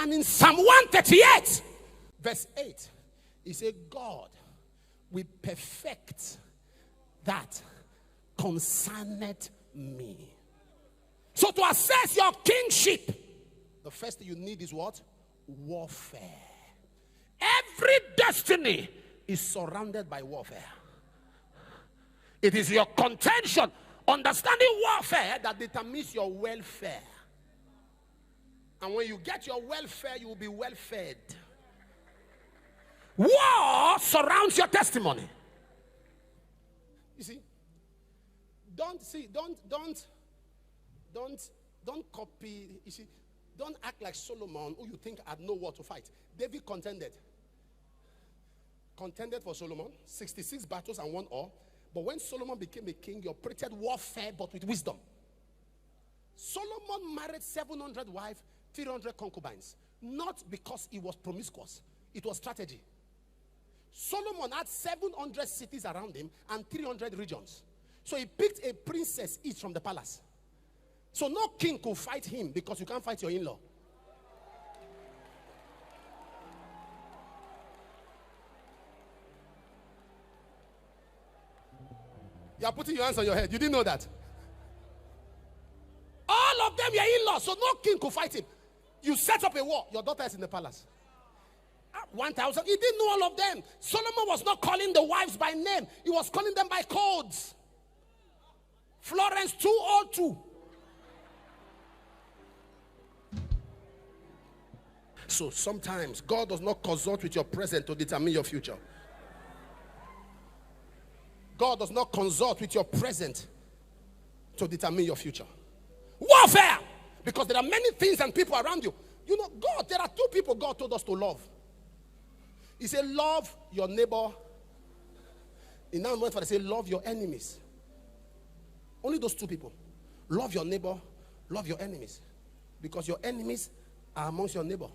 And in Psalm 138, verse 8, he said, God will perfect that concerneth me. So to assess your kingship, the first thing you need is what? Warfare. Every destiny is surrounded by warfare. It is your contention, understanding warfare, that determines your welfare. And when you get your welfare, you will be well fed. War surrounds your testimony. You see, don't copy. You see, don't act like Solomon, who you think had no war to fight. David contended for Solomon, 66 battles and won all. But when Solomon became a king, he operated warfare, but with wisdom. Solomon married 700 wives, 300 concubines. Not because he was promiscuous. It was strategy. Solomon had 700 cities around him and 300 regions. So he picked a princess each from the palace. So no king could fight him because you can't fight your in-law. You are putting your hands on your head. You didn't know that. All of them were in-laws, so no king could fight him. You set up a war. Your daughter is in the palace. 1,000. He didn't know all of them. Solomon was not calling the wives by name. He was calling them by codes. Florence 202. So sometimes God does not consult with your present to determine your future. God does not consult with your present to determine your future. Warfare! Because there are many things and people around you. You know, God, there are two people God told us to love. He said, love your neighbor. In that moment, he said, love your enemies. Only those two people. Love your neighbor, love your enemies. Because your enemies are amongst your neighbor.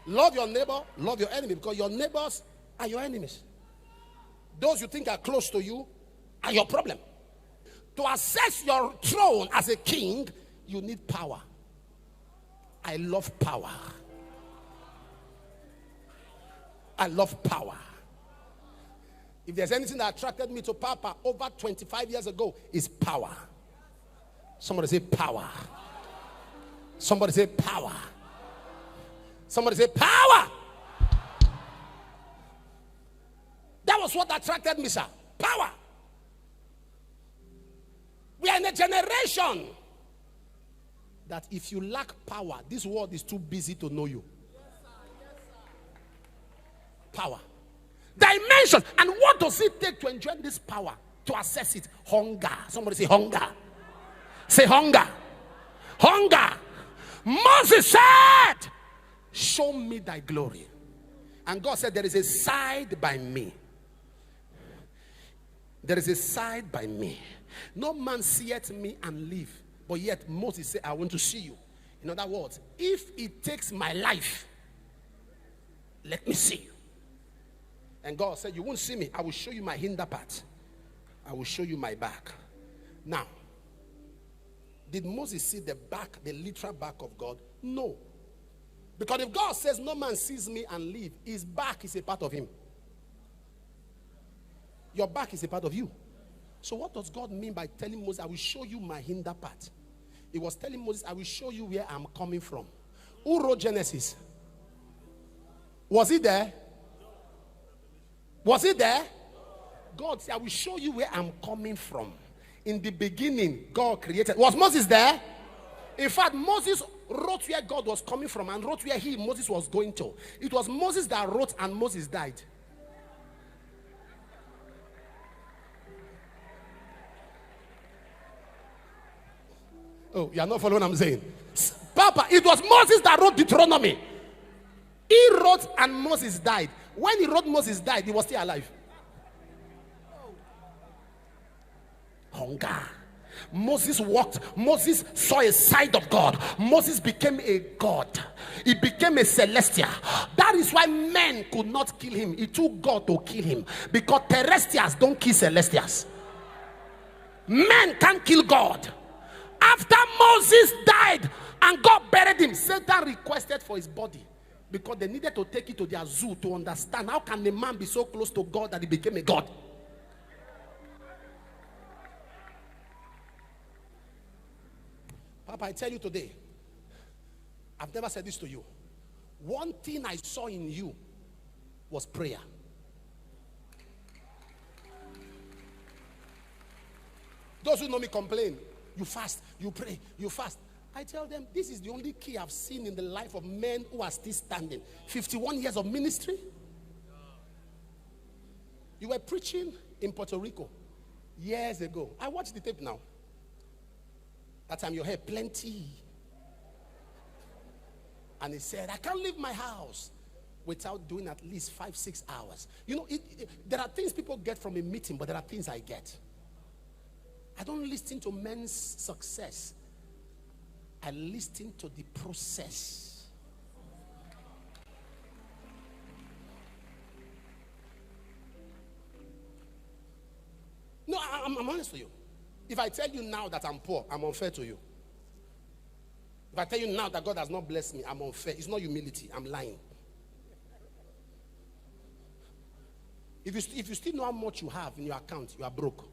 Love your neighbor, love your enemy, because your neighbors are your enemies. Those you think are close to you are your problem. To assess your throne as a king, you need power. I love power. I love power. If there's anything that attracted me to Papa over 25 years ago, is power. Somebody say power. Somebody say power. Somebody say power. That was what attracted me, sir. Power. We are in a generation that if you lack power, this world is too busy to know you. Power. Dimension. And what does it take to enjoy this power? To assess it. Hunger. Somebody say hunger. Say hunger. Hunger. Moses said, show me thy glory. And God said, there is a side by me. There is a side by me. No man seeth me and live. But yet Moses said, I want to see you. In other words, if it takes my life, let me see you. And God said, you won't see me. I will show you my hinder part. I will show you my back. Now, did Moses see the back, the literal back of God? No. Because if God says no man sees me and live, his back is a part of him. Your back is a part of you. So what does God mean by telling Moses, I will show you my hinder part? He was telling Moses, I will show you where I'm coming from. Who wrote Genesis? Was it there? Was it there? God said, I will show you where I'm coming from. In the beginning, God created. Was Moses there? In fact, Moses wrote where God was coming from and wrote where Moses was going to. It was Moses that wrote and Moses died. Oh, you are not following what I'm saying. Papa, it was Moses that wrote Deuteronomy. He wrote and Moses died. When he wrote Moses died, he was still alive. Hunger. Moses walked. Moses saw a side of God. Moses became a god. He became a celestial. That is why men could not kill him. It took God to kill him. Because terrestrials don't kill celestials. Men can't kill God. After Moses died and God buried him, Satan requested for his body because they needed to take it to their zoo to understand how can a man be so close to God that he became a god. Papa, I tell you today, I've never said this to you. One thing I saw in you was prayer. Those who know me complain. You fast, you pray, you fast. I tell them, this is the only key I've seen in the life of men who are still standing. 51 years of ministry. You were preaching in Puerto Rico years ago. I watched the tape now. That time your hair plenty. And he said, I can't leave my house without doing at least 5-6 hours. You know, there are things people get from a meeting, but there are things I get. I don't listen to men's success. I listen to the process. No, I'm honest with you. If I tell you now that I'm poor, I'm unfair to you. If I tell you now that God has not blessed me, I'm unfair. It's not humility. I'm lying. If you still know how much you have in your account, you are broke.